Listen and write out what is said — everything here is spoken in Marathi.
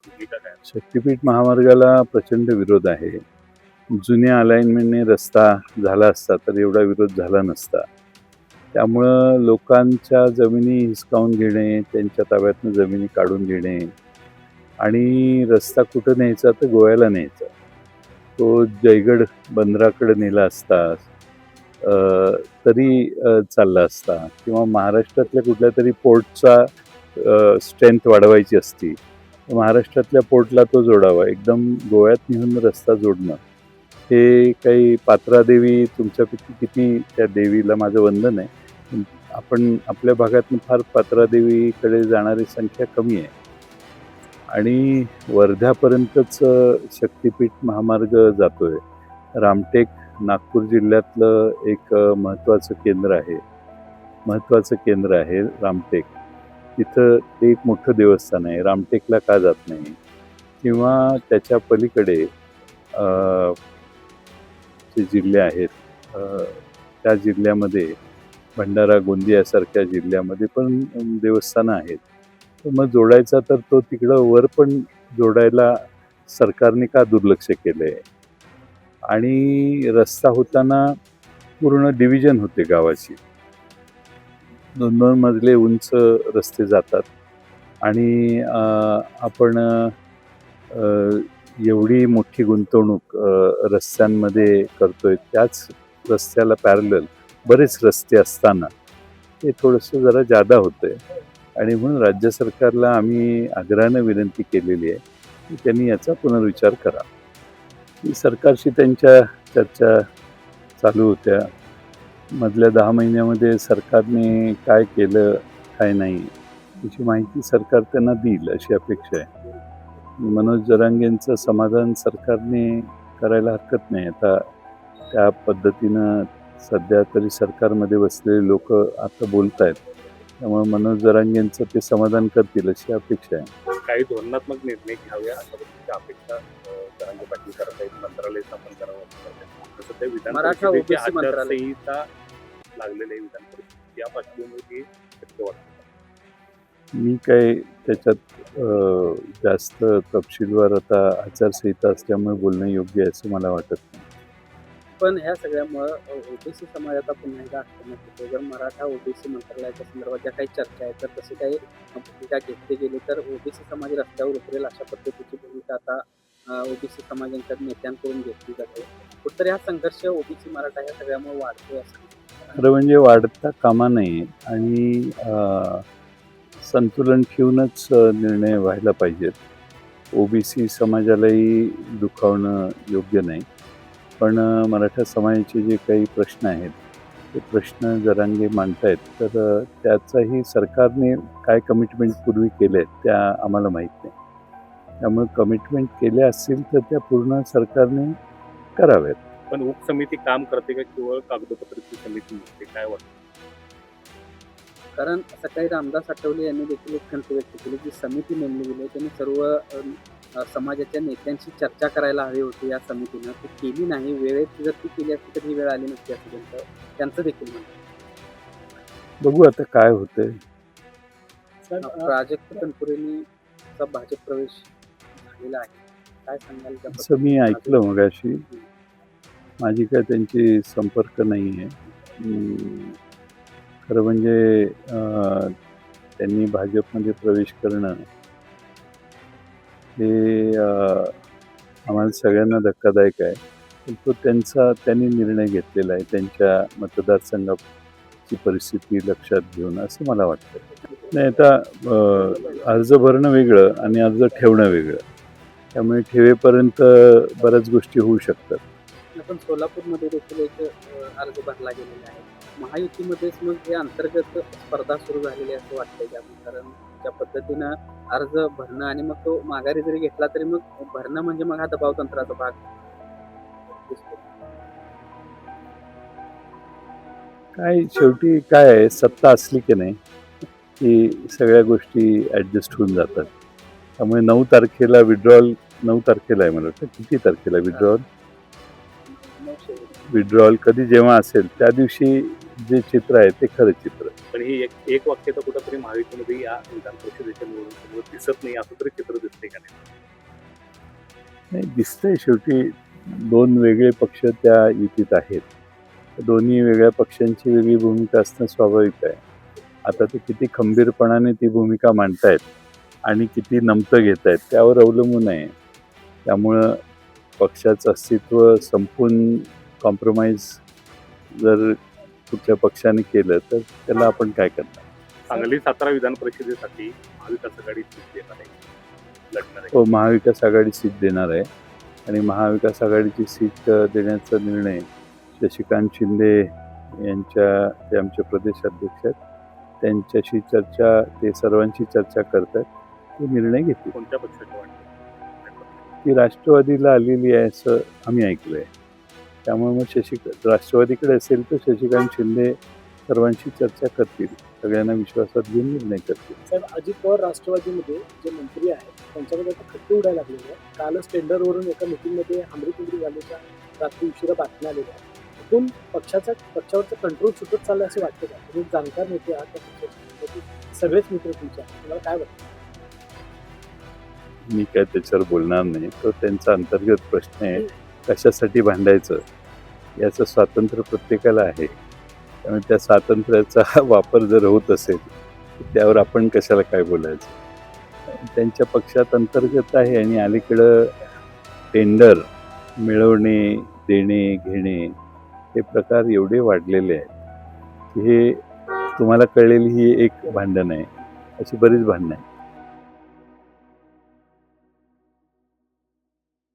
भूमिका काय? शक्तिपीठ महामार्गाला प्रचंड विरोध आहे. जुन्या अलाइनमेंटने रस्ता झाला असता तर एवढा विरोध झाला नसता. त्यामुळं लोकांच्या जमिनी हिसकावून घेणे, त्यांच्या ताब्यातनं जमिनी काढून घेणे आणि रस्ता कुठं न्यायचा तर गोव्याला न्यायचा. तो जयगड बंदराकडे नेला असता तरी चालला असता किंवा महाराष्ट्रातल्या कुठल्यातरी पोर्टचा स्ट्रेंथ वाढवायची असती. महाराष्ट्रातल्या पोर्टला तो जोडावा. एकदम गोव्यात नेऊन रस्ता जोडणं हे काही पात्रादेवी तुमच्यापैकी किती त्या देवीला माझं वंदन आहे. आपण आपल्या भागातून फार पात्रादेवीकडे जाणारी संख्या कमी आहे आणि वर्ध्यापर्यंतच शक्तिपीठ महामार्ग जातोय. रामटेक नागपूर जिल्ह्यातलं एक महत्त्वाचं केंद्र आहे रामटेक. तिथं ते एक मोठं देवस्थान आहे. रामटेकला का जात नाही? किंवा त्याच्या पलीकडे जे जिल्हे आहेत त्या जिल्ह्यामध्ये भंडारा गोंदियासारख्या जिल्ह्यामध्ये पण देवस्थानं आहेत. तर मग जोडायचा तर तो तिकडं वर पण जोडायला सरकारने का दुर्लक्ष केलं आहे? आणि रस्ता होताना पूर्ण डिव्हिजन होते गावाची. 2-2 मजले उंच रस्ते जातात आणि आपण एवढी मोठी गुंतवणूक रस्त्यांमध्ये करतोय. त्याच रस्त्याला पॅरलल बरेच रस्ते असताना ते थोडंसं जरा जादा होतंय आणि म्हणून राज्य सरकारला आम्ही आग्रहानं विनंती केलेली आहे की त्यांनी याचा पुनर्विचार करा. सरकारशी त्यांच्या चर्चा चालू होत्या. मधल्या 10 महिन्यामध्ये सरकारने काय केलं, काय नाही याची माहिती सरकार त्यांना देईल अशी अपेक्षा आहे. मनोज जरांगेंचं समाधान सरकारने करायला हरकत नाही. आता त्या पद्धतीनं सध्या तरी सरकारमध्ये बसलेले लोक आता बोलत आहेत. त्यामुळे मनोज जरांगेंचं ते समाधान करतील अशी अपेक्षा आहे. काही धोरणात्मक निर्णय घ्यावे अशा पद्धतीची अपेक्षा जरांगे पाटील करत आहेत. मंत्रालय स्थापन करावं तसं ते विधान मराठा परिषदेची ओबीसी मंत्रालय आचारसंहिता लागलेली आहे विधान परिषदेची. या पार्श्वभूमीवर शक्य वाटतं. मी काय त्याच्यात जास्त तपशीलवार आता आचारसंहिता असल्यामुळे बोलणं योग्य आहे असं मला वाटत नाही. पण ह्या सगळ्यामुळं ओबीसी समाजाचा पुन्हा एकदा आक्रमक होतो. जर मराठा ओबीसी मंत्रालयाच्या संदर्भात ज्या काही चर्चा आहेत तर तशी काही भूमिका घेतली गेली तर ओबीसी समाज रस्त्यावर उतरेल अशा पद्धतीची भूमिका आता ओबीसी समाजांच्या नेत्यांकडून घेतली जाते. कुठतरी हा संघर्ष ओबीसी मराठा ह्या सगळ्यामुळे वाढतोय असं खरं म्हणजे वाढता कामा नये आणि संतुलन ठेवूनच निर्णय व्हायला पाहिजेत. ओबीसी समाजालाही दुखावणं योग्य नाही. पण मराठा समाजाचे जे काही प्रश्न आहेत ते प्रश्न जरांगे मांडतायत तर त्याचाही सरकारने काय कमिटमेंट पूर्वी केले आहेत त्या आम्हाला माहीत नाही. त्यामुळे कमिटमेंट केल्या असतील तर त्या पूर्ण सरकारने कराव्यात. पण उपसमिती काम करते का केवळ कागदपत्राची समिती नसते? काय वाटतं? कारण सकाळी रामदास आठवले यांनी देखील एक खंत व्यक्त केली की समिती नेमली गेली. त्यांनी सर्व समाजाच्या नेत्यांशी चर्चा करायला हवी होती या समितीनं. ती केली नाही. वेळेत जर ती केली असती तर ही वेळ आली नसती असं त्यांचं देखील म्हणणं. बघू आता काय होतंय. प्राजक्त तनपुरेंचा भाजप प्रवेश झालेला आहे. काय सांगाल त्याबद्दल? असं मी ऐकलं मगाशी. माझी काय त्यांची संपर्क नाही आहे. खरं म्हणजे त्यांनी भाजपमध्ये प्रवेश करणं हे आम्हाला सगळ्यांना धक्कादायक आहे. पण तो त्यांनी निर्णय घेतलेला आहे त्यांच्या मतदारसंघाची परिस्थिती लक्षात घेऊन असं मला वाटतं. नाही आता अर्ज भरणं वेगळं आणि अर्ज ठेवणं वेगळं. त्यामुळे ठेवेपर्यंत बऱ्याच गोष्टी होऊ शकतात. आपण सोलापूरमध्ये देखील एक अर्ज भरला गेलेला आहे. महायुतीमध्येच मग हे अंतर्गत स्पर्धा सुरू झालेली असं वाटतंय का? कारण ज्या पद्धतीनं अर्ज भरणं आणि मग तो माघारी जरी घेतला तरी मग भरणं म्हणजे मग हा दबाव तंत्राचा भाग दिसतो. काय शेवटी काय आहे सत्ता असली की नाही की सगळ्या गोष्टी ॲडजस्ट होऊन जातात. त्यामुळे 9 तारखेला विड्रॉल 9 तारखेला आहे मला वाटतं. किती तारखेला विड्रॉल कधी जेव्हा असेल त्या दिवशी जे चित्र आहे ते खरं चित्र. पण ही एक वाक्यता कुठंतरी महायुतीमध्ये या विधान परिषदेच्या निवडणुकीमध्ये दिसत नाही असं तरी चित्र दिसते का नाही? नाही, दिसतंय शेवटी दोन वेगळे पक्ष त्या युतीत आहेत. दोन्ही वेगळ्या पक्षांची वेगळी भूमिका असणं स्वाभाविक आहे. आता ते किती खंबीरपणाने ती भूमिका मांडतायत आणि किती नमतं घेतायत त्यावर अवलंबून आहे. त्यामुळं पक्षाचं अस्तित्व संपून कॉम्प्रोमाइज जर कुठल्या पक्षाने केलं तर त्याला आपण काय करणार? सांगली सातारा विधान परिषदेसाठी महाविकास आघाडी सीट देणार आहे, लढणार आहे. हो, महाविकास आघाडी सीट देणार आहे आणि महाविकास आघाडीची सीट देण्याचा निर्णय शशिकांत शिंदे यांच्या जे आमचे प्रदेश अध्यक्ष आहेत त्यांच्याशी चर्चा ते सर्वांशी चर्चा करतात ते निर्णय घेतील. कोणत्या पक्षाची वाटतं? ती राष्ट्रवादीला आलेली आहे असं आम्ही ऐकलंय. त्यामुळे मग राष्ट्रवादीकडे असेल तर शशिकांत शिंदे सर्वांशी चर्चा करतील, सगळ्यांना विश्वासात घेऊन निर्णय करतील. साहेब, अजित पवार राष्ट्रवादीमध्ये जे मंत्री आहेत त्यांच्यामध्ये आता खट्टे उडायला लागलेले आहे. कालच टेंडरवरून एका मिटिंगमध्ये हांबरी झाल्याच्या रात्री उशिरा बातम्या आलेल्या आहेत. तिथून पक्षावरचा कंट्रोल सुटत चाललं असे वाटतं का? तुम्ही जाणकार नेते आहात त्या पक्षाचे, सगळेच मित्र तुमचे आहेत, तुम्हाला काय वाटतं? मी काय त्याच्यावर बोलणार नाही. तो त्यांचा अंतर्गत प्रश्न आहे. कशासाठी भांडायचं याचं स्वातंत्र्य प्रत्येकाला आहे. त्यामुळे त्या स्वातंत्र्याचा वापर जर होत असेल तर त्यावर आपण कशाला काय बोलायचं. त्यांच्या पक्षात अंतर्गत आहे आणि अलीकडं टेंडर मिळवणे, देणे, घेणे हे प्रकार एवढे वाढलेले आहेत की हे तुम्हाला कळलेली ही एक भांडण आहे, अशी बरीच भांडणं आहेत.